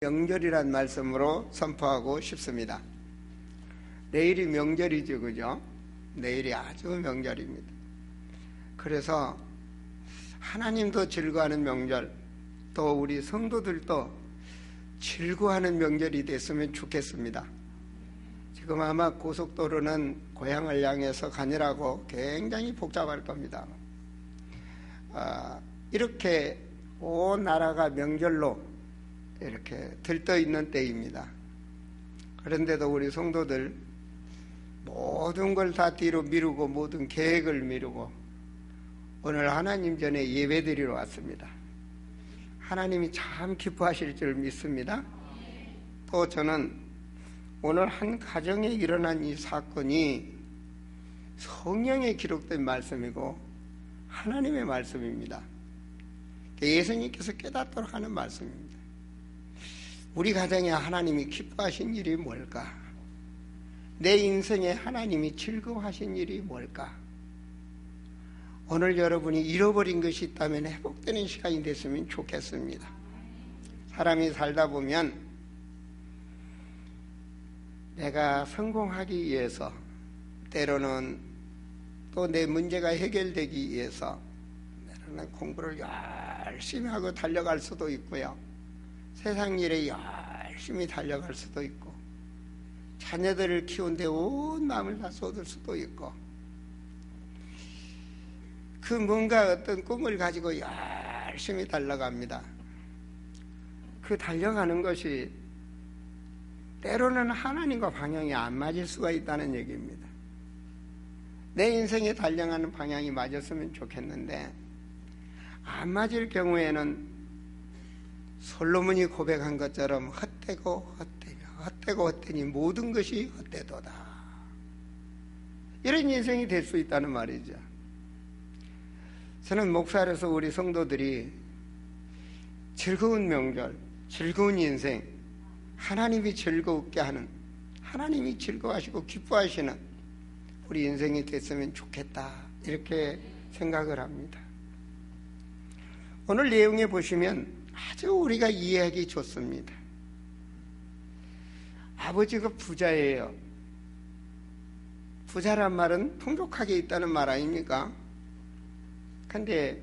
명절이란 말씀으로 선포하고 싶습니다. 내일이 명절이죠, 그죠? 내일이 아주 명절입니다. 그래서 하나님도 즐거워하는 명절, 또 우리 성도들도 즐거워하는 명절이 됐으면 좋겠습니다. 지금 아마 고속도로는 고향을 향해서 가느라고 굉장히 복잡할 겁니다. 이렇게 온 나라가 명절로 이렇게 들떠 있는 때입니다. 그런데도 우리 성도들 모든 걸 다 뒤로 미루고 모든 계획을 미루고 오늘 하나님 전에 예배드리러 왔습니다. 하나님이 참 기뻐하실 줄 믿습니다. 또 저는 오늘 한 가정에 일어난 이 사건이 성경에 기록된 말씀이고 하나님의 말씀입니다. 예수님께서 깨닫도록 하는 말씀입니다. 우리 가정에 하나님이 기뻐하신 일이 뭘까? 내 인생에 하나님이 즐거워하신 일이 뭘까? 오늘 여러분이 잃어버린 것이 있다면 회복되는 시간이 됐으면 좋겠습니다. 사람이 살다 보면 내가 성공하기 위해서, 때로는 또 내 문제가 해결되기 위해서 때로는 공부를 열심히 하고 달려갈 수도 있고요, 세상 일에 열심히 달려갈 수도 있고, 자녀들을 키우는데 온 마음을 다 쏟을 수도 있고, 그 뭔가 어떤 꿈을 가지고 열심히 달려갑니다. 그 달려가는 것이 때로는 하나님과 방향이 안 맞을 수가 있다는 얘기입니다. 내 인생에 달려가는 방향이 맞았으면 좋겠는데 안 맞을 경우에는 솔로몬이 고백한 것처럼 헛되고 헛되니 모든 것이 헛되도다, 이런 인생이 될 수 있다는 말이죠. 저는 목사로서 우리 성도들이 즐거운 명절, 즐거운 인생, 하나님이 즐거웠게 하는, 하나님이 즐거워하시고 기뻐하시는 우리 인생이 됐으면 좋겠다, 이렇게 생각을 합니다. 오늘 내용에 보시면 아주 우리가 이해하기 좋습니다. 아버지가 부자예요. 부자란 말은 풍족하게 있다는 말 아닙니까? 근데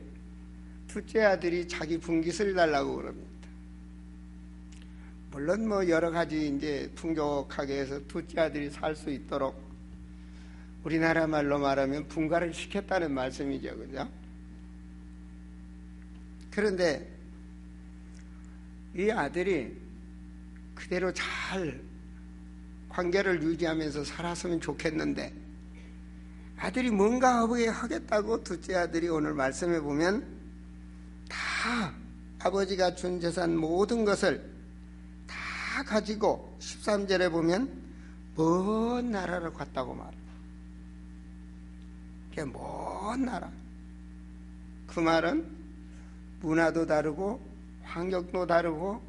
둘째 아들이 자기 분깃을 달라고 그럽니다. 물론 뭐 여러 가지 이제 풍족하게 해서 둘째 아들이 살 수 있도록 우리나라 말로 말하면 분가를 시켰다는 말씀이죠, 그죠? 그런데 이 아들이 그대로 잘 관계를 유지하면서 살았으면 좋겠는데 아들이 뭔가 하겠다고 둘째 아들이 오늘 말씀해 보면 다 아버지가 준 재산 모든 것을 다 가지고 13절에 보면 먼 나라로 갔다고 말합니다. 그게 먼 나라. 그 말은 문화도 다르고 환경도 다르고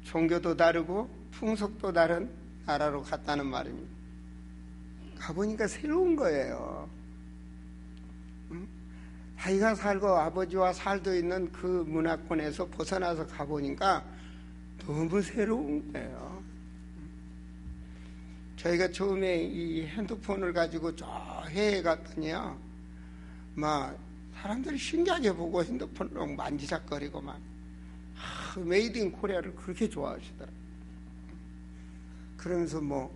종교도 다르고 풍속도 다른 나라로 갔다는 말입니다. 가보니까 새로운 거예요. 자기가 살고 아버지와 살도 있는 그 문화권에서 벗어나서 가보니까 너무 새로운 거예요. 저희가 처음에 이 핸드폰을 가지고 저 해외에 갔더니요, 막 사람들이 신기하게 보고 핸드폰을 만지작거리고 막 메이드 인 코리아를 그렇게 좋아하시더라고요. 그러면서 뭐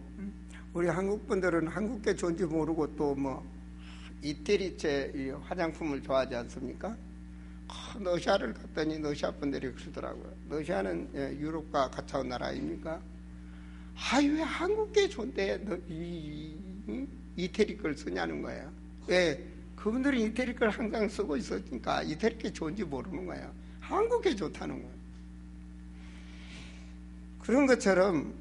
우리 한국 분들은 한국계 좋은지 모르고 또 뭐 이태리제 화장품을 좋아하지 않습니까? 러시아를 갔더니 러시아 분들이 그러더라고요. 러시아는 유럽과 가까운 나라 아닙니까? 왜 한국계 좋은데 이태리 걸 쓰냐는 거예요. 왜? 그분들은 이태리 걸 항상 쓰고 있으니까 이태리 게 좋은지 모르는 거예요. 한국계 좋다는 거예요. 그런 것처럼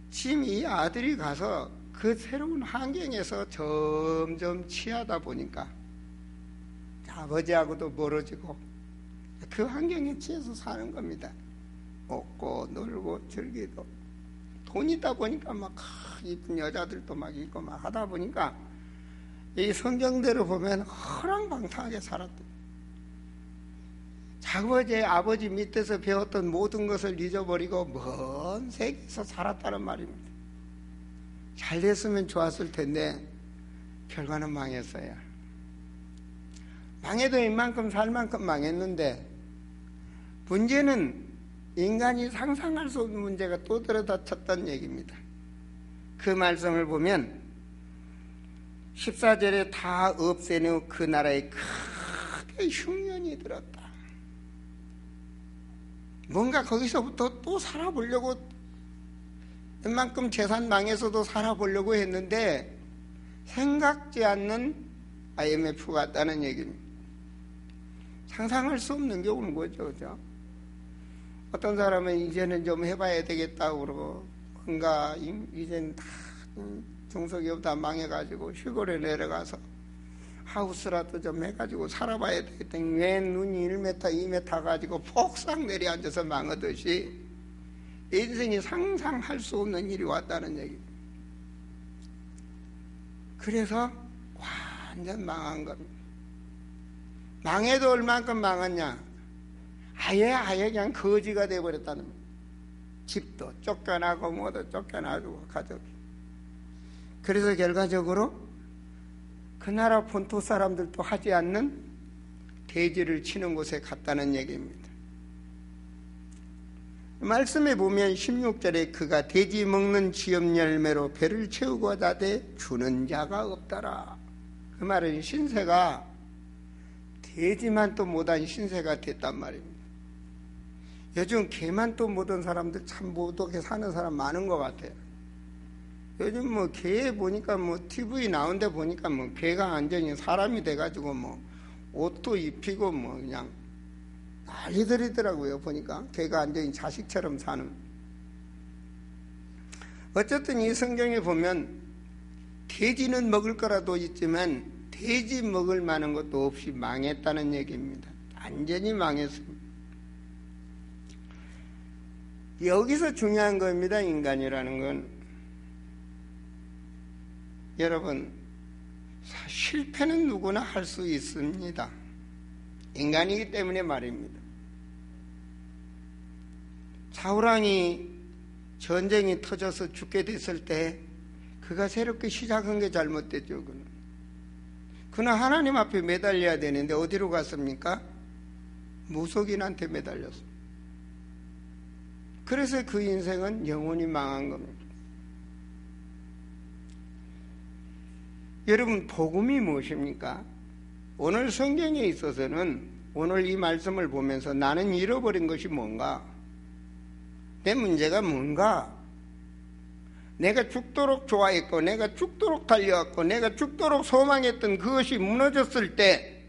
지금 이 아들이 가서 그 새로운 환경에서 점점 취하다 보니까 아버지하고도 멀어지고 그 환경에 취해서 사는 겁니다. 먹고 놀고 즐기고 돈 있다 보니까 막 이쁜 여자들도 막 있고 막 하다 보니까 이 성경대로 보면 허랑방탕하게 살았다. 아버지 밑에서 배웠던 모든 것을 잊어버리고 먼 세계에서 살았다는 말입니다. 잘 됐으면 좋았을 텐데 결과는 망했어요. 망해도 이만큼 살 만큼 망했는데, 문제는 인간이 상상할 수 없는 문제가 또 들어닥쳤다는 얘기입니다. 그 말씀을 보면 14절에 다 없앤 후 그 나라에 크게 흉년이 들었다. 뭔가 거기서부터 또 살아보려고, 웬만큼 재산 망해서도 살아보려고 했는데 생각지 않는 IMF가 왔다는 얘기입니다. 상상할 수 없는 게 온 거죠. 그죠? 어떤 사람은 이제는 좀 해봐야 되겠다고 그러고, 뭔가 이제는 다 중소기업 다 망해가지고 시골에 내려가서 하우스라도 좀 해가지고 살아봐야 되겠다. 왜 눈이 1m, 2m 가지고 폭삭 내려앉아서 망하듯이 인생이 상상할 수 없는 일이 왔다는 얘기입니다. 그래서 완전 망한 겁니다. 망해도 얼만큼 망했냐? 아예 그냥 거지가 돼버렸다는 거예요. 집도 쫓겨나고 뭐도 쫓겨나고 가족이. 그래서 결과적으로 그 나라 본토 사람들도 하지 않는 돼지를 치는 곳에 갔다는 얘기입니다. 말씀에 보면 16절에 그가 돼지 먹는 지엽 열매로 배를 채우고자 하되 주는 자가 없더라. 그 말은 신세가 돼지만 또 못한 신세가 됐단 말입니다. 요즘 개만 또 못한 사람들 참 못하게 사는 사람 많은 것 같아요. 요즘 뭐 개 보니까 뭐 TV 나온 데 보니까 뭐 개가 완전히 사람이 돼가지고 뭐 옷도 입히고 뭐 그냥 난리들이더라고요. 보니까 개가 완전히 자식처럼 사는. 어쨌든 이 성경에 보면 돼지는 먹을 거라도 있지만 돼지 먹을 만한 것도 없이 망했다는 얘기입니다. 완전히 망했습니다. 여기서 중요한 겁니다. 인간이라는 건. 여러분, 실패는 누구나 할 수 있습니다. 인간이기 때문에 말입니다. 사울왕이 전쟁이 터져서 죽게 됐을 때 그가 새롭게 시작한 게 잘못됐죠. 그는 하나님 앞에 매달려야 되는데 어디로 갔습니까? 무속인한테 매달렸습니다. 그래서 그 인생은 영원히 망한 겁니다. 여러분, 복음이 무엇입니까? 오늘 성경에 있어서는 오늘 이 말씀을 보면서 나는 잃어버린 것이 뭔가? 내 문제가 뭔가? 내가 죽도록 좋아했고 내가 죽도록 달려왔고 내가 죽도록 소망했던 그것이 무너졌을 때,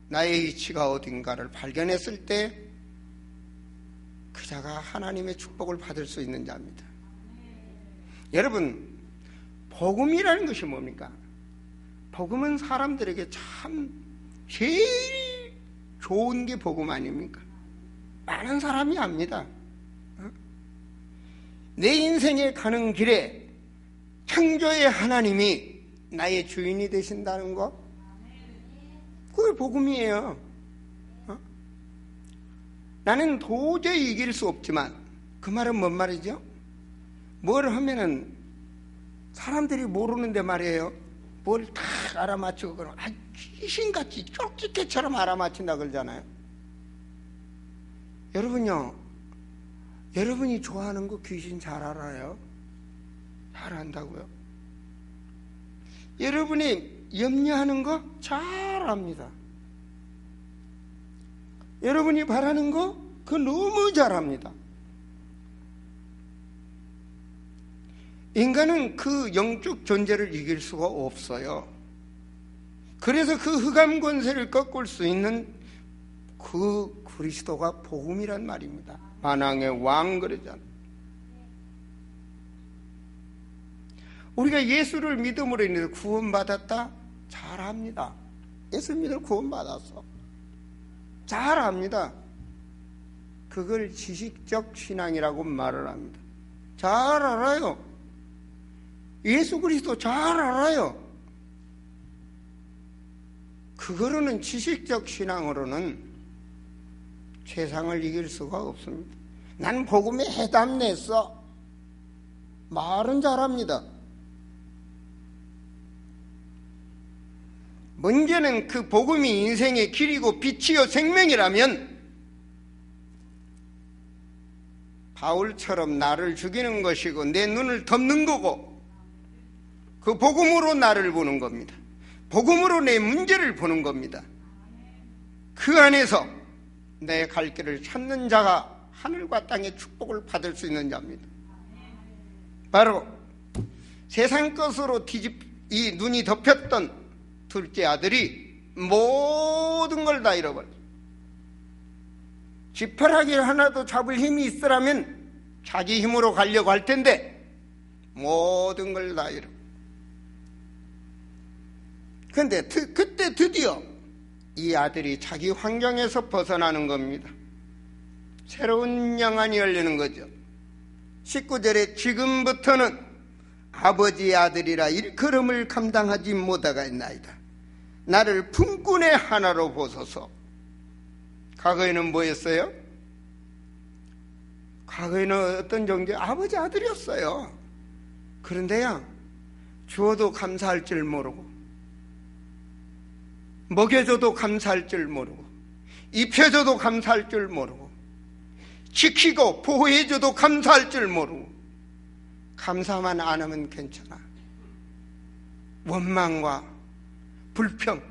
나의 이치가 어딘가를 발견했을 때 그 자가 하나님의 축복을 받을 수 있는 자입니다. 여러분, 복음이라는 것이 뭡니까? 복음은 사람들에게 참 제일 좋은 게 복음 아닙니까? 많은 사람이 압니다. 내 인생에 가는 길에 창조의 하나님이 나의 주인이 되신다는 거, 그게 복음이에요. 나는 도저히 이길 수 없지만, 그 말은 뭔 말이죠? 뭘 하면은 사람들이 모르는데 말이에요. 뭘 다 알아맞히고 그러면 귀신같이 쫄깃개처럼 알아맞힌다 그러잖아요. 여러분요, 여러분이 좋아하는 거 귀신 잘 알아요? 잘 안다고요? 여러분이 염려하는 거 잘 압니다. 여러분이 바라는 거 그거 너무 잘 압니다. 인간은 그 영적 존재를 이길 수가 없어요. 그래서 그 흑암 권세를 꺾을 수 있는 그 그리스도가 복음이란 말입니다. 만왕의 왕 그러잖아요. 우리가 예수를 믿음으로 인해서 구원받았다? 잘합니다. 예수 믿어 구원받았어. 잘합니다. 그걸 지식적 신앙이라고 말을 합니다. 잘 알아요. 예수 그리스도 잘 알아요. 그거로는 지식적 신앙으로는 세상을 이길 수가 없습니다. 난 복음에 해담냈어. 말은 잘합니다. 문제는 그 복음이 인생의 길이고 빛이요 생명이라면 바울처럼 나를 죽이는 것이고 내 눈을 덮는 거고, 그 복음으로 나를 보는 겁니다. 복음으로 내 문제를 보는 겁니다. 그 안에서 내 갈 길을 찾는 자가 하늘과 땅의 축복을 받을 수 있는 자입니다. 바로 세상 것으로 이 눈이 덮였던 둘째 아들이 모든 걸 다 잃어버렸어요. 지푸라기 하나도 잡을 힘이 있으라면 자기 힘으로 가려고 할 텐데 모든 걸 다 잃어. 그런데 그때 드디어 이 아들이 자기 환경에서 벗어나는 겁니다. 새로운 영안이 열리는 거죠. 19절에 지금부터는 아버지의 아들이라 일컬음을 감당하지 못하겠나이다. 나를 품꾼의 하나로 보소서. 과거에는 뭐였어요? 과거에는 어떤 종교? 아버지 아들이었어요. 그런데요, 주어도 감사할 줄 모르고, 먹여줘도 감사할 줄 모르고, 입혀줘도 감사할 줄 모르고, 지키고 보호해줘도 감사할 줄 모르고, 감사만 안 하면 괜찮아. 원망과 불평.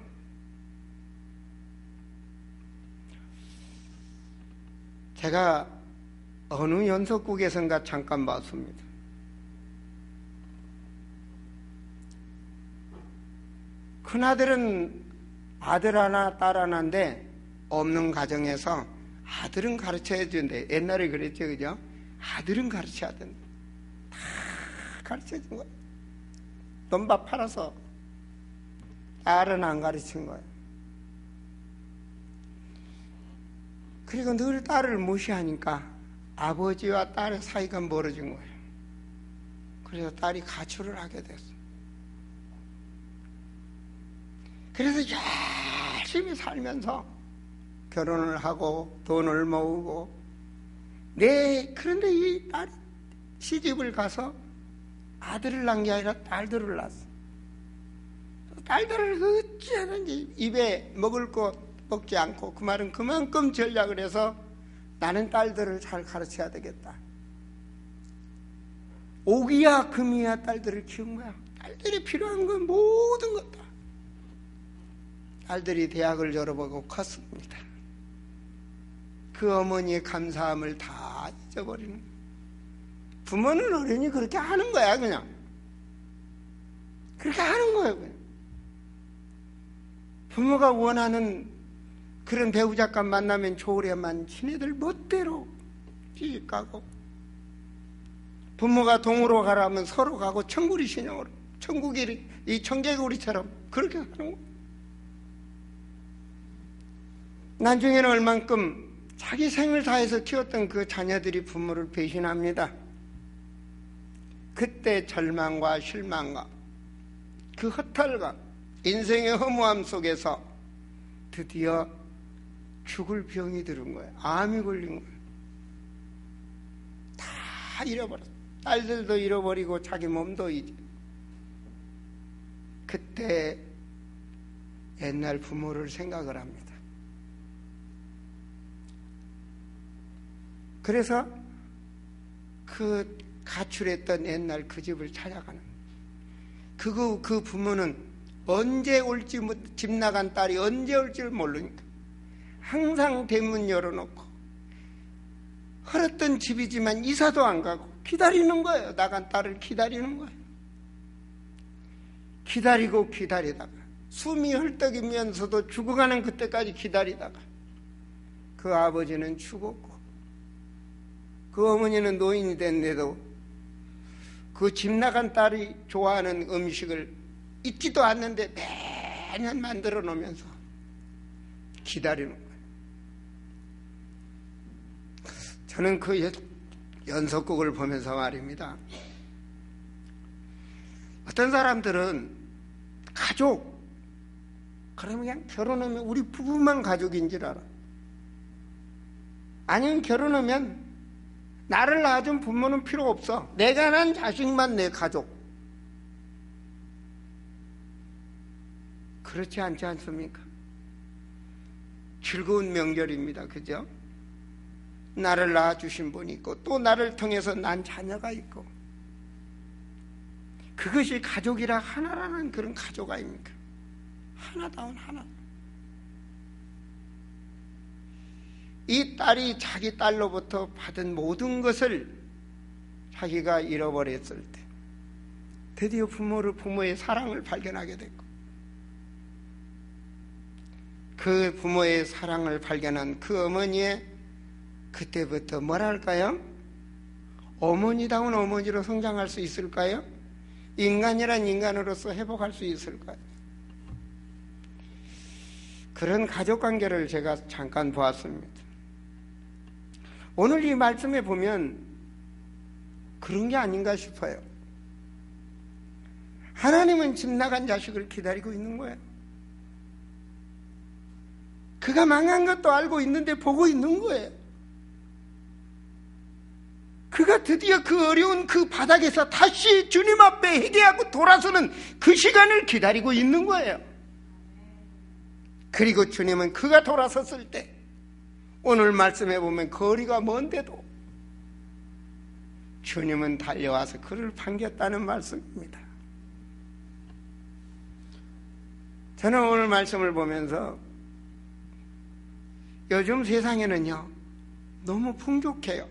제가 어느 연속국에선가 잠깐 봤습니다. 큰아들은 아들 하나 딸 하나인데 없는 가정에서 아들은 가르쳐야 된대. 옛날에 그랬죠, 그죠? 아들은 가르쳐야 된다. 다 가르쳐 준 거야. 돈밥 팔아서. 딸은 안 가르친 거야. 그리고 늘 딸을 무시하니까 아버지와 딸의 사이가 멀어진 거예요. 그래서 딸이 가출을 하게 됐어요. 그래서 열심히 살면서 결혼을 하고 돈을 모으고, 그런데 이 딸이 시집을 가서 아들을 낳은 게 아니라 딸들을 낳았어. 딸들을 어찌하는지 입에 먹을 것 먹지 않고, 그 말은 그만큼 전략을 해서 나는 딸들을 잘 가르쳐야 되겠다. 옥이야 금이야 딸들을 키운 거야. 딸들이 필요한 건 모든 것 다. 딸들이 대학을 졸업하고 컸습니다. 그 어머니의 감사함을 다 잊어버리는 거야. 부모는 어른이 그렇게 하는 거야. 그냥 그렇게 하는 거예요. 그냥 부모가 원하는 그런 배우자감 만나면 좋으려만 지네들 멋대로 가고, 부모가 동으로 가라면 서로 가고, 천구리 신용으로, 이 청개구리처럼 그렇게 하는 거예요. 나중에는 얼만큼 자기 생을 다해서 키웠던 그 자녀들이 부모를 배신합니다. 그때 절망과 실망과 그 허탈과 인생의 허무함 속에서 드디어 죽을 병이 들은 거예요. 암이 걸린 거예요. 다 잃어버렸어요. 딸들도 잃어버리고 자기 몸도 이제. 그때 옛날 부모를 생각을 합니다. 그래서 그 가출했던 옛날 그 집을 찾아가는 거예요. 그 부모는 언제 올지, 집 나간 딸이 언제 올지를 모르니까 항상 대문 열어놓고, 헐었던 집이지만 이사도 안 가고 기다리는 거예요. 나간 딸을 기다리는 거예요. 기다리고 기다리다가 숨이 헐떡이면서도 죽어가는 그때까지 기다리다가 그 아버지는 죽었고, 그 어머니는 노인이 됐는데도 그 집 나간 딸이 좋아하는 음식을 잊지도 않는데 매년 만들어 놓으면서 기다리는 거예요. 저는 그 연속극을 보면서 말입니다. 어떤 사람들은 가족, 그러면 그냥 결혼하면 우리 부부만 가족인 줄 알아. 아니면 결혼하면 나를 낳아준 부모는 필요 없어. 내가 난 자식만 내 가족. 그렇지 않지 않습니까? 즐거운 명절입니다. 그죠? 나를 낳아주신 분이 있고 또 나를 통해서 난 자녀가 있고 그것이 가족이라 하나라는 그런 가족 아닙니까? 하나다운 하나. 이 딸이 자기 딸로부터 받은 모든 것을 자기가 잃어버렸을 때 드디어 부모의 사랑을 발견하게 됐고 그 부모의 사랑을 발견한 그 어머니의 그때부터 뭐랄까요? 어머니다운 어머니로 성장할 수 있을까요? 인간이란 인간으로서 회복할 수 있을까요? 그런 가족관계를 제가 잠깐 보았습니다. 오늘 이 말씀에 보면 그런 게 아닌가 싶어요. 하나님은 집 나간 자식을 기다리고 있는 거예요. 그가 망한 것도 알고 있는데 보고 있는 거예요. 그가 드디어 그 어려운 그 바닥에서 다시 주님 앞에 회개하고 돌아서는 그 시간을 기다리고 있는 거예요. 그리고 주님은 그가 돌아섰을 때 오늘 말씀해 보면 거리가 먼데도 주님은 달려와서 그를 반겼다는 말씀입니다. 저는 오늘 말씀을 보면서 요즘 세상에는요 너무 풍족해요.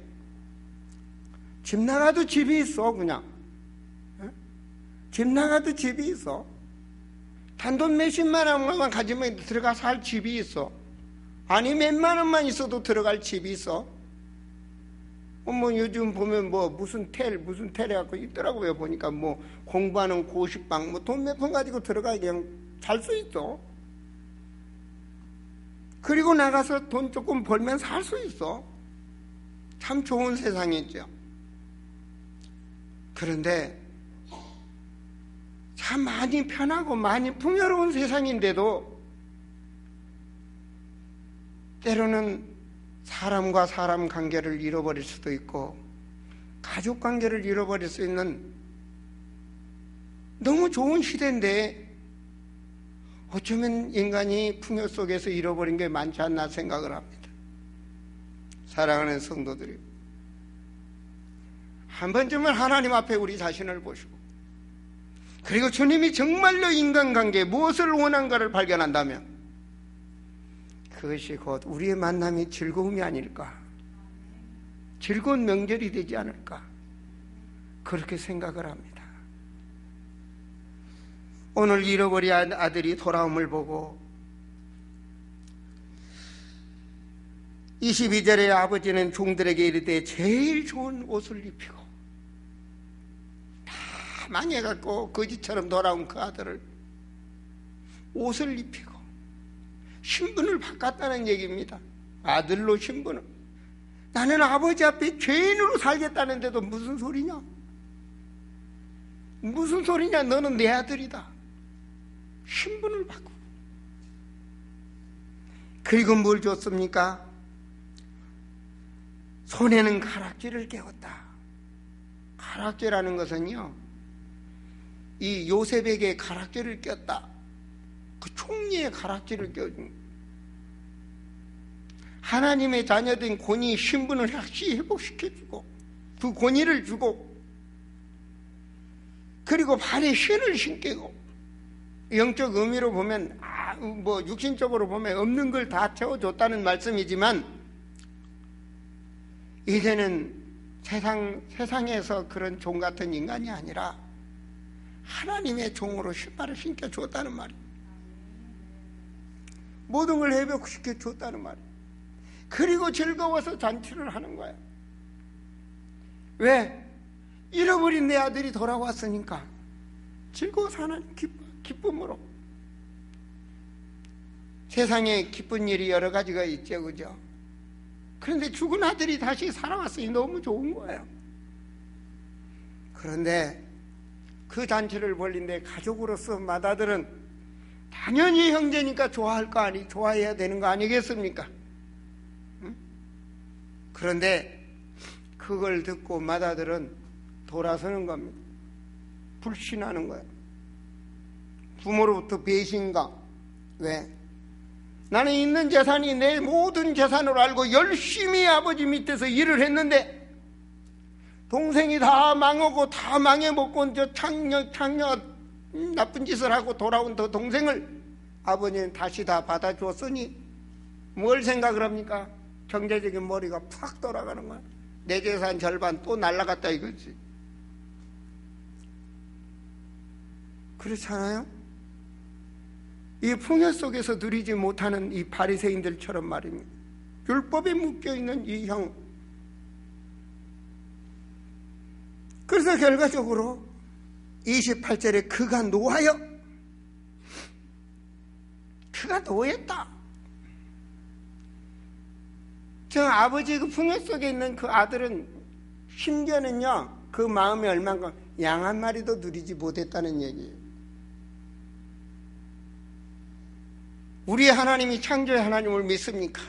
집 나가도 집이 있어. 그냥 집 나가도 집이 있어. 단돈 몇십만 원만 가지면 들어가 살 집이 있어. 아니 몇만 원만 있어도 들어갈 집이 있어. 뭐 요즘 보면 뭐 무슨 텔 해갖고 있더라고요. 보니까 뭐 공부하는 고식방 뭐 돈 몇 푼 가지고 들어가 그냥 살 수 있어. 그리고 나가서 돈 조금 벌면 살 수 있어. 참 좋은 세상이죠. 그런데 참 많이 편하고 많이 풍요로운 세상인데도 때로는 사람과 사람 관계를 잃어버릴 수도 있고 가족 관계를 잃어버릴 수 있는 너무 좋은 시대인데 어쩌면 인간이 풍요 속에서 잃어버린 게 많지 않나 생각을 합니다. 사랑하는 성도들이 한 번쯤은 하나님 앞에 우리 자신을 보시고 그리고 주님이 정말로 인간관계에 무엇을 원한가를 발견한다면 그것이 곧 우리의 만남이 즐거움이 아닐까, 즐거운 명절이 되지 않을까 그렇게 생각을 합니다. 오늘 잃어버린 아들이 돌아옴을 보고 22절에 아버지는 종들에게 이르되 제일 좋은 옷을 입히고 다 망해갖고 거지처럼 돌아온 그 아들을 옷을 입히고 신분을 바꿨다는 얘기입니다. 아들로 신분을. 나는 아버지 앞에 죄인으로 살겠다는데도 무슨 소리냐? 무슨 소리냐? 너는 내 아들이다. 신분을 바꾸고. 그리고 뭘 줬습니까? 손에는 가락지를 깨웠다. 가락지라는 것은요, 이 요셉에게 가락지를 꼈다. 그 총리의 가락지를 껴준. 하나님의 자녀된 권위 신분을 다시 회복시켜주고 그 권위를 주고 그리고 발에 신을 신기고 영적 의미로 보면 뭐 육신적으로 보면 없는 걸 다 채워줬다는 말씀이지만 이제는 세상에서 그런 종 같은 인간이 아니라 하나님의 종으로 신발을 신겨줬다는 말이에요. 모든 걸 회복시켜줬다는 말이에요. 그리고 즐거워서 잔치를 하는 거예요. 왜? 잃어버린 내 아들이 돌아왔으니까 즐거워서 하나님 기쁨으로. 세상에 기쁜 일이 여러 가지가 있죠, 그죠? 그런데 죽은 아들이 다시 살아왔으니 너무 좋은 거예요. 그런데 그 잔치를 벌린데 가족으로서 맏아들은 당연히 형제니까 좋아해야 되는 거 아니겠습니까? 응? 그런데 그걸 듣고 맏아들은 돌아서는 겁니다. 불신하는 거예요. 부모로부터 배신감. 왜? 나는 있는 재산이 내 모든 재산으로 알고 열심히 아버지 밑에서 일을 했는데 동생이 다 망하고 다 망해먹고 저 창녀 나쁜 짓을 하고 돌아온 그 동생을 아버지는 다시 다 받아주었으니 뭘 생각을 합니까? 경제적인 머리가 팍 돌아가는 거야. 내 재산 절반 또 날라갔다 이거지. 그렇잖아요? 이 풍요 속에서 누리지 못하는 이 바리새인들처럼 말입니다. 율법에 묶여있는 이 형. 그래서 결과적으로 28절에 그가 노하여, 그가 노했다. 저 아버지 그 풍요 속에 있는 그 아들은 심지어는요, 그 마음이 얼만큼 양 한 마리도 누리지 못했다는 얘기예요. 우리 하나님이 창조의 하나님을 믿습니까?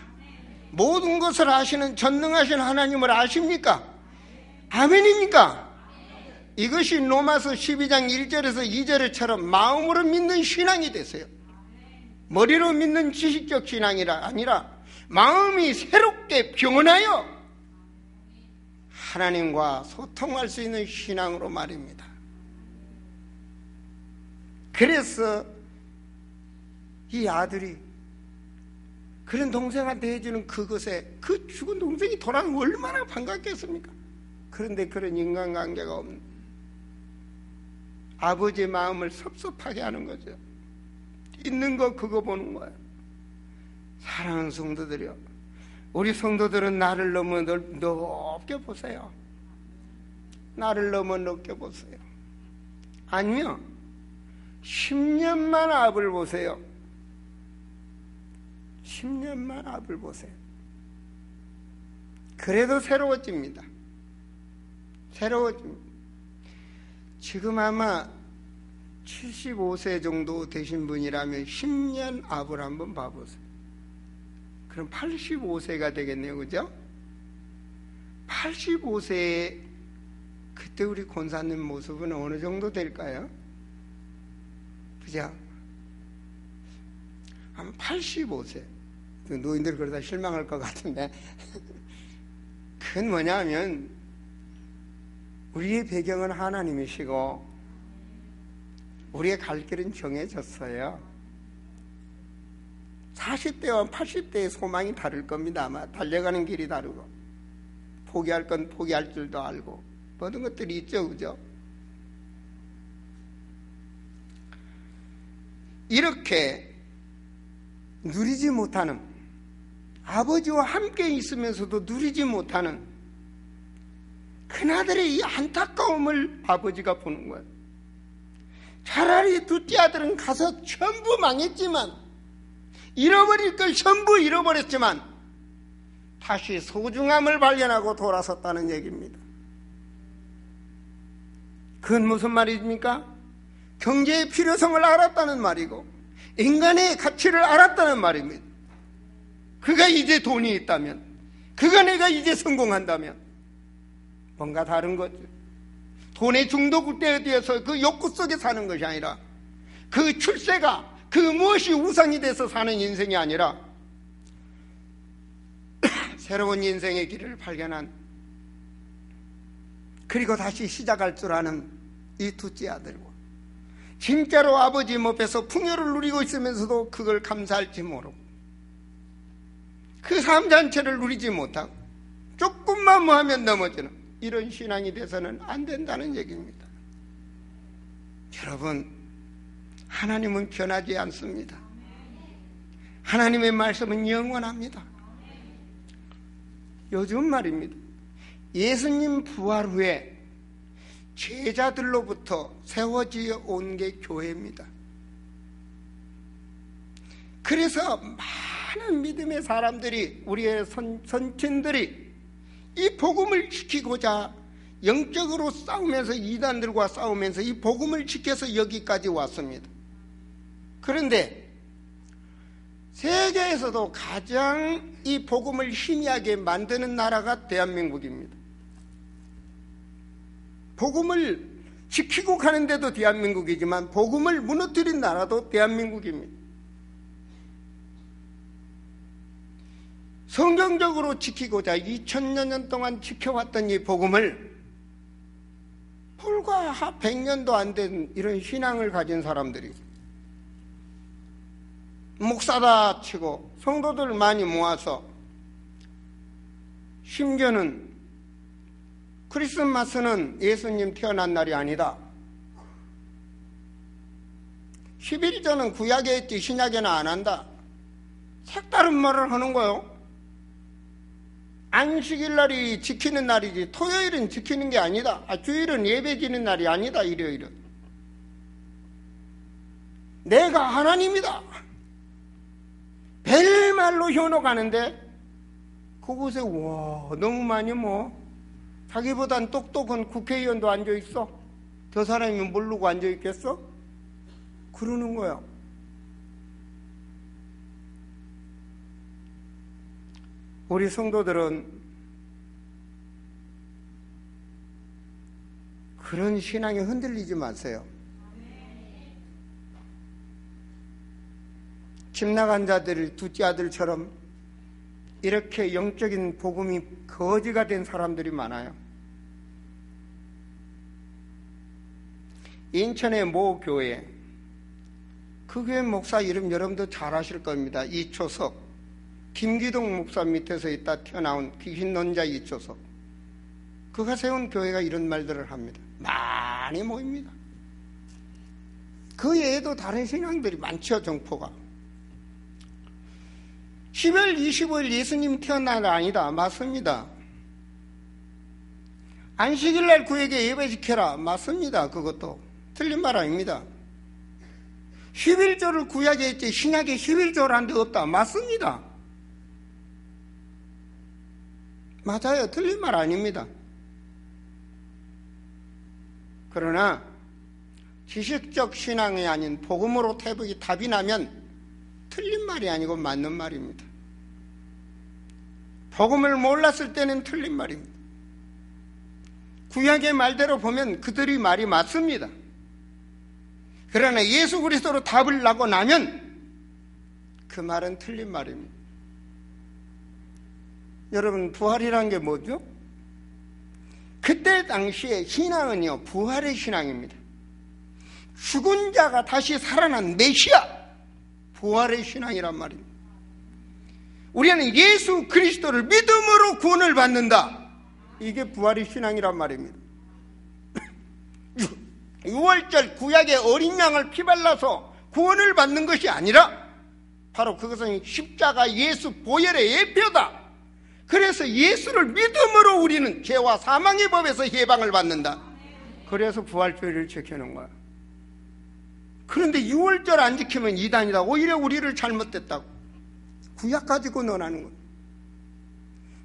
모든 것을 아시는 전능하신 하나님을 아십니까? 아멘입니까? 이것이 로마서 12장 1절에서 2절처럼 마음으로 믿는 신앙이 되세요. 머리로 믿는 지식적 신앙이 아니라 마음이 새롭게 변하여 하나님과 소통할 수 있는 신앙으로 말입니다. 그래서 이 아들이 그런 동생한테 해주는 그것에 그 죽은 동생이 돌아오면 얼마나 반갑겠습니까? 그런데 그런 인간관계가 없는 아버지의 마음을 섭섭하게 하는 거죠. 있는 거 그거 보는 거예요. 사랑하는 성도들이요, 우리 성도들은 나를 너무 높게 보세요. 나를 너무 높게 보세요. 아니요, 10년만 앞을 보세요. 10년만 앞을 보세요. 그래도 새로워집니다. 새로워집니다. 지금 아마 75세 정도 되신 분이라면 10년 앞을 한번 봐보세요. 그럼 85세가 되겠네요. 그죠? 85세에 그때 우리 권사님 모습은 어느 정도 될까요? 그죠? 한 85세. 노인들 그러다 실망할 것 같은데. 그건 뭐냐면 우리의 배경은 하나님이시고 우리의 갈 길은 정해졌어요. 40대와 80대의 소망이 다를 겁니다. 아마 달려가는 길이 다르고 포기할 건 포기할 줄도 알고 모든 것들이 있죠. 그죠? 이렇게 누리지 못하는, 아버지와 함께 있으면서도 누리지 못하는 그나들의 이 안타까움을 아버지가 보는 거예요. 차라리 둘째 아들은 가서 전부 망했지만, 잃어버릴 걸 전부 잃어버렸지만 다시 소중함을 발견하고 돌아섰다는 얘기입니다. 그건 무슨 말입니까? 경제의 필요성을 알았다는 말이고 인간의 가치를 알았다는 말입니다. 그가 이제 돈이 있다면, 그가 내가 이제 성공한다면 뭔가 다른 거죠. 돈의 중독에 대해서 그 욕구 속에 사는 것이 아니라, 그 출세가 그 무엇이 우상이 돼서 사는 인생이 아니라 새로운 인생의 길을 발견한, 그리고 다시 시작할 줄 아는 이 둘째 아들과 진짜로 아버지 옆에서 풍요를 누리고 있으면서도 그걸 감사할지 모르고 그 삶 자체를 누리지 못하고 조금만 뭐 하면 넘어지는 이런 신앙이 돼서는 안 된다는 얘기입니다. 여러분, 하나님은 변하지 않습니다. 하나님의 말씀은 영원합니다. 요즘 말입니다, 예수님 부활 후에 제자들로부터 세워지어 온 게 교회입니다. 그래서 많은 믿음의 사람들이, 우리의 선친들이 이 복음을 지키고자 영적으로 싸우면서, 이단들과 싸우면서 이 복음을 지켜서 여기까지 왔습니다. 그런데 세계에서도 가장 이 복음을 희미하게 만드는 나라가 대한민국입니다. 복음을 지키고 가는데도 대한민국이지만 복음을 무너뜨린 나라도 대한민국입니다. 성경적으로 지키고자 2000년 동안 지켜왔던 이 복음을 불과 100년도 안 된 이런 신앙을 가진 사람들이 목사다 치고 성도들 많이 모아서 심지어는 크리스마스는 예수님 태어난 날이 아니다. 11절은 구약에 있지 신약에는 안 한다. 색다른 말을 하는 거예요. 안식일 날이 지키는 날이지 토요일은 지키는 게 아니다. 주일은 예배 지는 날이 아니다. 일요일은. 내가 하나님이다. 벨말로 현혹하는데 그곳에 와 너무 많이 자기보단 똑똑한 국회의원도 앉아있어. 저 사람이 모르고 앉아있겠어? 그러는 거야. 우리 성도들은 그런 신앙에 흔들리지 마세요. 집 나간 자들, 둘째 아들처럼 이렇게 영적인 복음이 거지가 된 사람들이 많아요. 인천의 모 교회, 그 교회 목사 이름 여러분도 잘 아실 겁니다. 이초석, 김기동 목사 밑에서 있다 튀어나온 귀신논자 이초석. 그가 세운 교회가 이런 말들을 합니다. 많이 모입니다. 그 외에도 다른 신앙들이 많죠. 정포가 10월 25일 예수님 태어난 날 아니다. 맞습니다. 안식일날 그에게 예배지켜라. 맞습니다. 그것도 틀린 말 아닙니다. 11조를 구약에 있지 신약에 11조라는 데 없다. 맞습니다. 맞아요. 틀린 말 아닙니다. 그러나 지식적 신앙이 아닌 복음으로 태복이 답이 나면 틀린 말이 아니고 맞는 말입니다. 복음을 몰랐을 때는 틀린 말입니다. 구약의 말대로 보면 그들이 말이 맞습니다. 그러나 예수 그리스도로 답을 나고 나면 그 말은 틀린 말입니다. 여러분, 부활이란 게 뭐죠? 그때 당시에 신앙은요, 부활의 신앙입니다. 죽은 자가 다시 살아난 메시아, 부활의 신앙이란 말입니다. 우리는 예수 그리스도를 믿음으로 구원을 받는다. 이게 부활의 신앙이란 말입니다. 6월절 구약의 어린 양을 피발라서 구원을 받는 것이 아니라 바로 그것은 십자가 예수 보혈의 예표다. 그래서 예수를 믿음으로 우리는 죄와 사망의 법에서 해방을 받는다. 그래서 부활절을 지키는 거야. 그런데 6월절 안 지키면 이단이다. 오히려 우리를 잘못됐다고. 구약 가지고 논하는 거예요.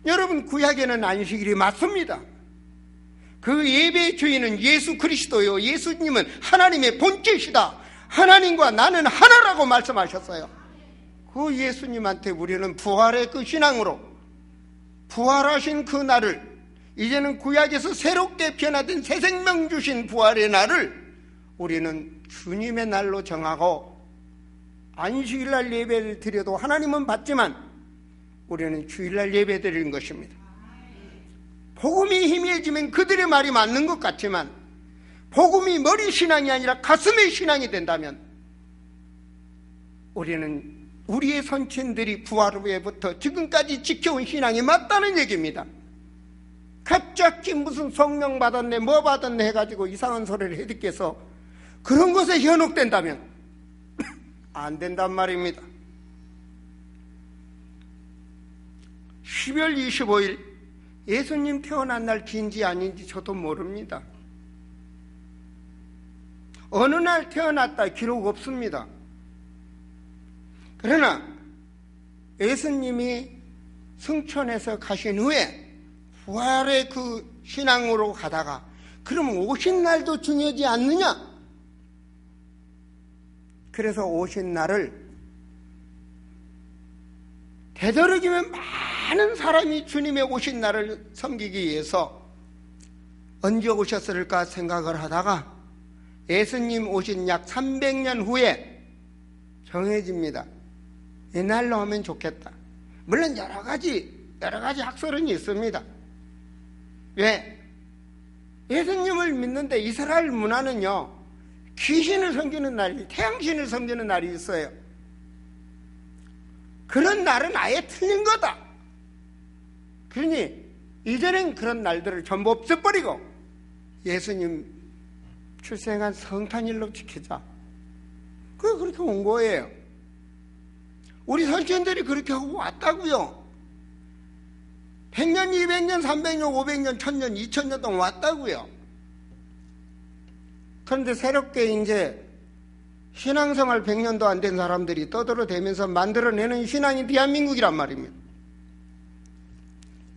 여러분, 구약에는 안식일이 맞습니다. 그 예배의 주인은 예수 그리스도요. 예수님은 하나님의 본체시다. 하나님과 나는 하나라고 말씀하셨어요. 그 예수님한테 우리는 부활의 그 신앙으로 부활하신 그 날을, 이제는 구약에서 새롭게 변화된 새 생명 주신 부활의 날을 우리는 주님의 날로 정하고, 안식일날 예배를 드려도 하나님은 받지만 우리는 주일날 예배 드리는 것입니다. 복음이 희미해지면 그들의 말이 맞는 것 같지만 복음이 머리 신앙이 아니라 가슴의 신앙이 된다면 우리는 우리의 선친들이 부활 후에부터 지금까지 지켜온 신앙이 맞다는 얘기입니다. 갑자기 무슨 성령 받았네 뭐 받았네 해가지고 이상한 소리를 해듣겠어. 그런 것에 현혹된다면 안 된단 말입니다. 12월 25일 예수님 태어난 날 긴지 아닌지 저도 모릅니다. 어느 날 태어났다 기록 없습니다. 그러나 예수님이 승천해서 가신 후에 부활의 그 신앙으로 가다가 그러면 오신 날도 중요하지 않느냐? 그래서 오신 날을 되도록이면 많은 사람이 주님의 오신 날을 섬기기 위해서 언제 오셨을까 생각을 하다가 예수님 오신 약 300년 후에 정해집니다. 이날로 하면 좋겠다. 물론 여러 가지 학설은 있습니다. 왜? 예수님을 믿는데 이스라엘 문화는요, 귀신을 섬기는 날이, 태양신을 섬기는 날이 있어요. 그런 날은 아예 틀린 거다. 그러니 이제는 그런 날들을 전부 없애버리고 예수님 출생한 성탄일로 지키자. 그렇게 온 거예요. 우리 선천들이 그렇게 하고 왔다고요. 100년, 200년, 300년, 500년, 1000년, 2000년 동안 왔다고요. 그런데 새롭게 이제 신앙생활 100년도 안 된 사람들이 떠들어대면서 만들어내는 신앙이 대한민국이란 말입니다.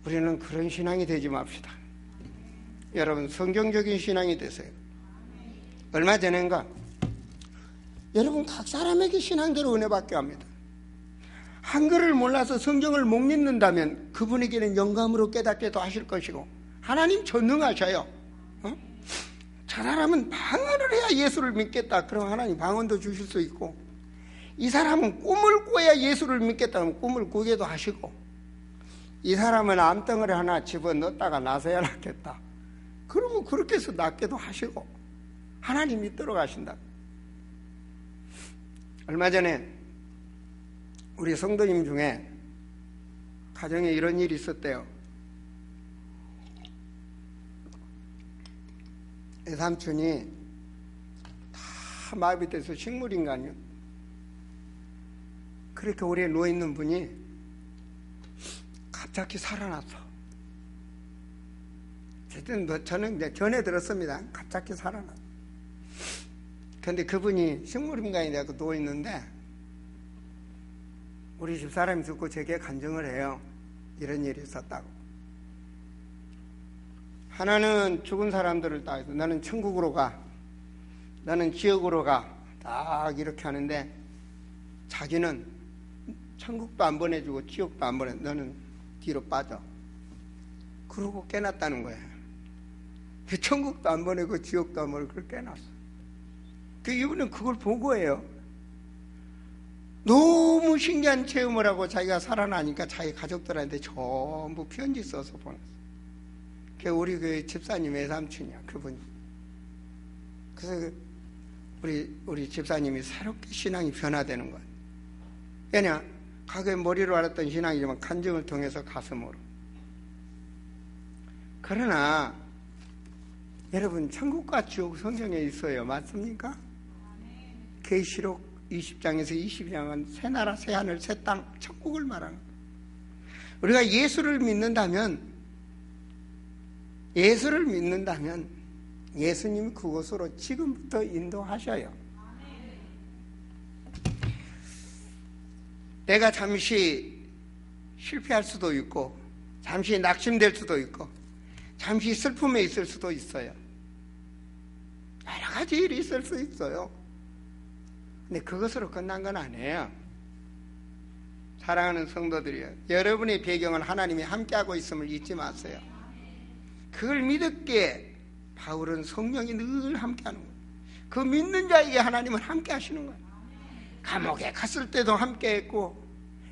우리는 그런 신앙이 되지 맙시다. 여러분, 성경적인 신앙이 되세요. 얼마 전인가 여러분, 각 사람에게 신앙대로 은혜받게 합니다. 한글을 몰라서 성경을 못 읽는다면 그분에게는 영감으로 깨닫게도 하실 것이고, 하나님 전능하셔요. 저 사람은 방언을 해야 예수를 믿겠다. 그럼 하나님 방언도 주실 수 있고, 이 사람은 꿈을 꿔야 예수를 믿겠다. 그러면 꿈을 꾸게도 하시고, 이 사람은 암덩어리 하나 집어넣었다가 나서야 낫겠다. 그러면 그렇게 해서 낫게도 하시고, 하나님 믿도록 하신다. 얼마 전에 우리 성도님 중에 가정에 이런 일이 있었대요. 외삼촌이 다 마비돼서 식물인간이요. 그렇게 오래 누워있는 분이 갑자기 살아났어. 어쨌든 저는 이제 전해 들었습니다. 갑자기 살아났어. 근데 그분이 식물인간이 되고 누워있는데 우리 집 사람이 듣고 제게 간증을 해요. 이런 일이 있었다고. 하나는 죽은 사람들을 딱 해서 나는 천국으로 가, 나는 지옥으로 가, 딱 이렇게 하는데 자기는 천국도 안 보내주고 지옥도 안 보내, 너는 뒤로 빠져. 그러고 깨났다는 거예요. 천국도 안 보내고 지옥도 안 보내고 그걸 깨났어. 이분은 그걸 보고해요. 너무 신기한 체험을 하고 자기가 살아나니까 자기 가족들한테 전부 편지 써서 보냈어. 그게 우리 그 집사님 외삼촌이야, 그분이. 그래서 우리 집사님이 새롭게 신앙이 변화되는 거야. 왜냐? 과거에 머리로 알았던 신앙이지만 간증을 통해서 가슴으로. 그러나 여러분, 천국과 지옥 성경에 있어요. 맞습니까? 계시록 20장에서 22장은 새 나라, 새 하늘, 새 땅, 천국을 말하는 거예요. 우리가 예수를 믿는다면 예수님이 그곳으로 지금부터 인도하셔요. 내가 잠시 실패할 수도 있고, 잠시 낙심될 수도 있고, 잠시 슬픔에 있을 수도 있어요. 여러 가지 일이 있을 수 있어요. 근데 그것으로 끝난 건 아니에요. 사랑하는 성도들이요, 여러분의 배경은 하나님이 함께하고 있음을 잊지 마세요. 그걸 믿었기에 바울은 성령이 늘 함께하는 거예요. 그 믿는 자에게 하나님은 함께하시는 거예요. 감옥에 갔을 때도 함께했고,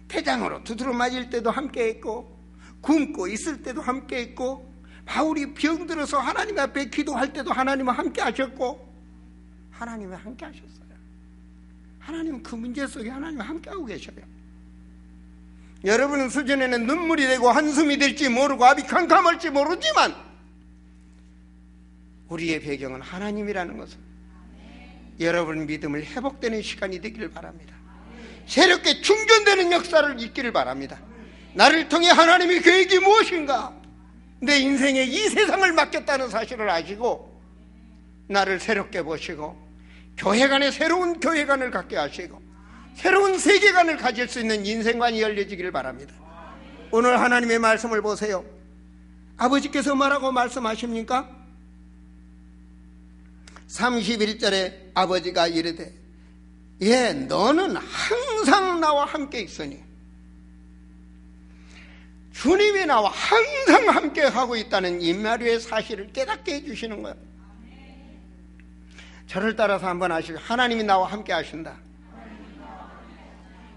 태장으로 두드러 맞을 때도 함께했고, 굶고 있을 때도 함께했고, 바울이 병들어서 하나님 앞에 기도할 때도 하나님은 함께하셨고, 하나님은 함께하셨어요. 하나님은 그 문제 속에 하나님은 함께하고 계셔요. 여러분은 수전에는 눈물이 되고 한숨이 될지 모르고 앞이 캄캄할지 모르지만 우리의 배경은 하나님이라는 것을 여러분 믿음을 회복되는 시간이 되기를 바랍니다. 새롭게 충전되는 역사를 있기를 바랍니다. 나를 통해 하나님의 계획이 무엇인가, 내 인생에 이 세상을 맡겼다는 사실을 아시고 나를 새롭게 보시고 교회 간에 새로운 교회관을 갖게 하시고 새로운 세계관을 가질 수 있는 인생관이 열려지기를 바랍니다. 오늘 하나님의 말씀을 보세요. 아버지께서 뭐라고 말씀하십니까? 31절에 아버지가 이르되, 예, 너는 항상 나와 함께 있으니 주님이 나와 항상 함께 하고 있다는 임마누엘 사실을 깨닫게 해주시는 거예요. 저를 따라서 한번 하시고, 하나님이 나와 함께 하신다.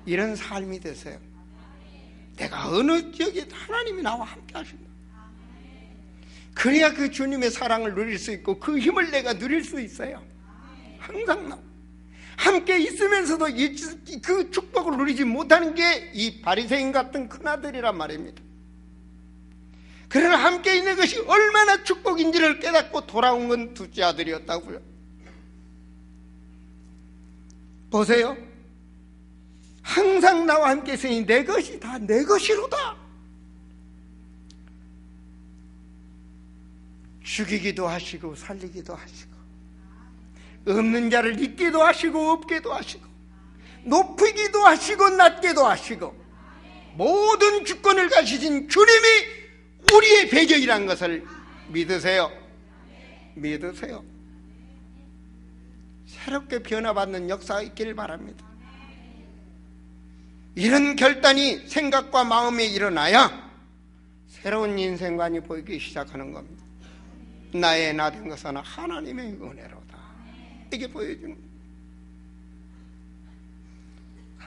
이런 삶이 되세요. 내가 어느 지역에 하나님이 나와 함께 하신다. 그래야 그 주님의 사랑을 누릴 수 있고 그 힘을 내가 누릴 수 있어요. 항상 나와 함께 있으면서도 그 축복을 누리지 못하는 게 이 바리새인 같은 큰아들이란 말입니다. 그러나 함께 있는 것이 얼마나 축복인지를 깨닫고 돌아온 건 둘째 아들이었다고요. 보세요. 항상 나와 함께 있으니 내 것이 다 내 것이로다. 죽이기도 하시고 살리기도 하시고, 없는 자를 있기도 하시고 없게도 하시고, 높이기도 하시고 낮게도 하시고, 모든 주권을 가지신 주님이 우리의 배경이라는 것을 믿으세요. 믿으세요. 새롭게 변화받는 역사가 있기를 바랍니다. 이런 결단이 생각과 마음에 일어나야 새로운 인생관이 보이기 시작하는 겁니다. 나의 나 된 것은 하나님의 은혜로다. 이게 보여주는 거예요.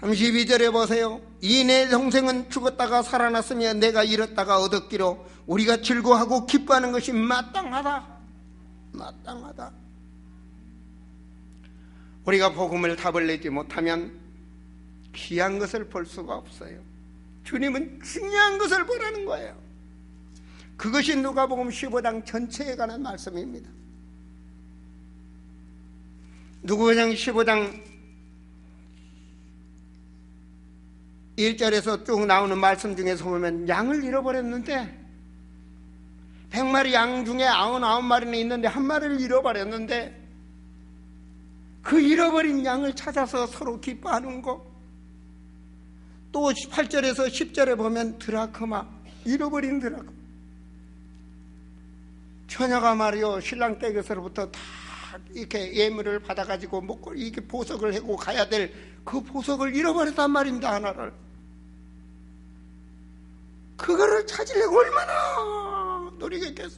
32절에 보세요. 이 내 동생은 죽었다가 살아났으며 내가 잃었다가 얻었기로 우리가 즐거워하고 기뻐하는 것이 마땅하다. 마땅하다. 우리가 복음을 답을 내지 못하면 귀한 것을 볼 수가 없어요. 주님은 중요한 것을 보라는 거예요. 그것이 누가복음 15장 전체에 관한 말씀입니다. 누가복음 15장 1절에서 쭉 나오는 말씀 중에서 보면 양을 잃어버렸는데 100마리 양 중에 99마리는 있는데 한 마리를 잃어버렸는데 그 잃어버린 양을 찾아서 서로 기뻐하는 거. 또 8절에서 10절에 보면 드라크마, 잃어버린 드라크마. 처녀가 말이요, 신랑 댁에서부터 다 이렇게 예물을 받아가지고 먹고 이렇게 보석을 해고 가야 될 그 보석을 잃어버렸단 말입니다. 하나를. 그거를 찾으려고 얼마나 노력했겠어.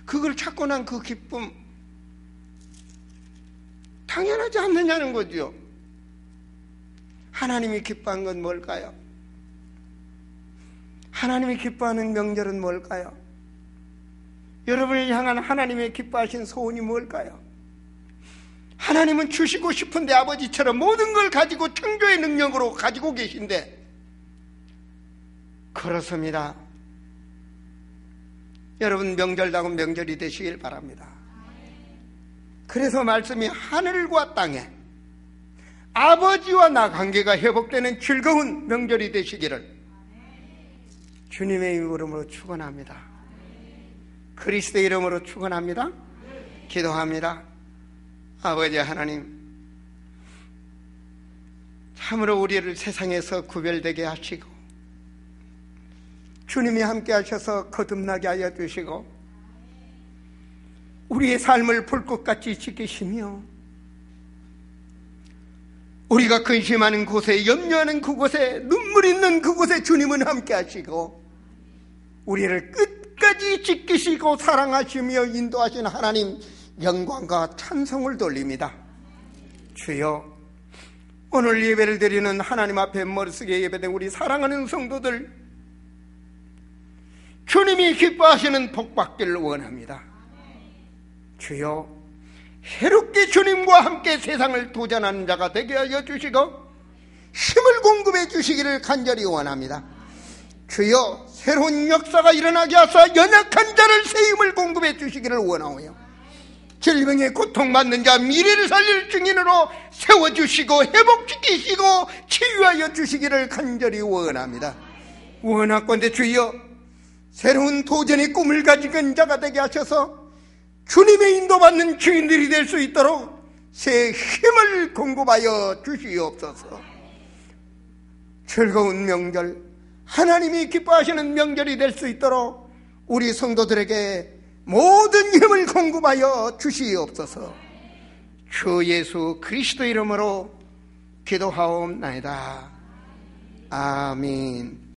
그걸 찾고 난 그 기쁨 당연하지 않느냐는 거죠. 하나님이 기뻐한 건 뭘까요? 하나님이 기뻐하는 명절은 뭘까요? 여러분을 향한 하나님의 기뻐하신 소원이 뭘까요? 하나님은 주시고 싶은데 아버지처럼 모든 걸 가지고 창조의 능력으로 가지고 계신데 그렇습니다. 여러분 명절다운 명절이 되시길 바랍니다. 그래서 말씀이 하늘과 땅에 아버지와 나 관계가 회복되는 즐거운 명절이 되시기를 주님의 이름으로 축원합니다. 그리스도의 이름으로 축원합니다. 기도합니다. 아버지 하나님, 참으로 우리를 세상에서 구별되게 하시고 주님이 함께 하셔서 거듭나게 하여 주시고 우리의 삶을 불꽃같이 지키시며 우리가 근심하는 곳에, 염려하는 그곳에, 눈물 있는 그곳에 주님은 함께 하시고 우리를 끝까지 지키시고 사랑하시며 인도하신 하나님 영광과 찬송을 돌립니다. 주여, 오늘 예배를 드리는 하나님 앞에 머릿속에 예배된 우리 사랑하는 성도들 주님이 기뻐하시는 복 받기를 원합니다. 주여, 새롭게 주님과 함께 세상을 도전하는 자가 되게 하여 주시고 힘을 공급해 주시기를 간절히 원합니다. 주여, 새로운 역사가 일어나게 하사 연약한 자를 새 힘을 공급해 주시기를 원하오며 질병에 고통받는 자 미래를 살릴 증인으로 세워주시고 회복시키시고 치유하여 주시기를 간절히 원합니다. 원하건대 주여, 새로운 도전의 꿈을 가진 자가 되게 하셔서 주님의 인도받는 주인들이 될 수 있도록 새 힘을 공급하여 주시옵소서. 즐거운 명절, 하나님이 기뻐하시는 명절이 될 수 있도록 우리 성도들에게 모든 힘을 공급하여 주시옵소서. 주 예수 그리스도 이름으로 기도하옵나이다. 아멘.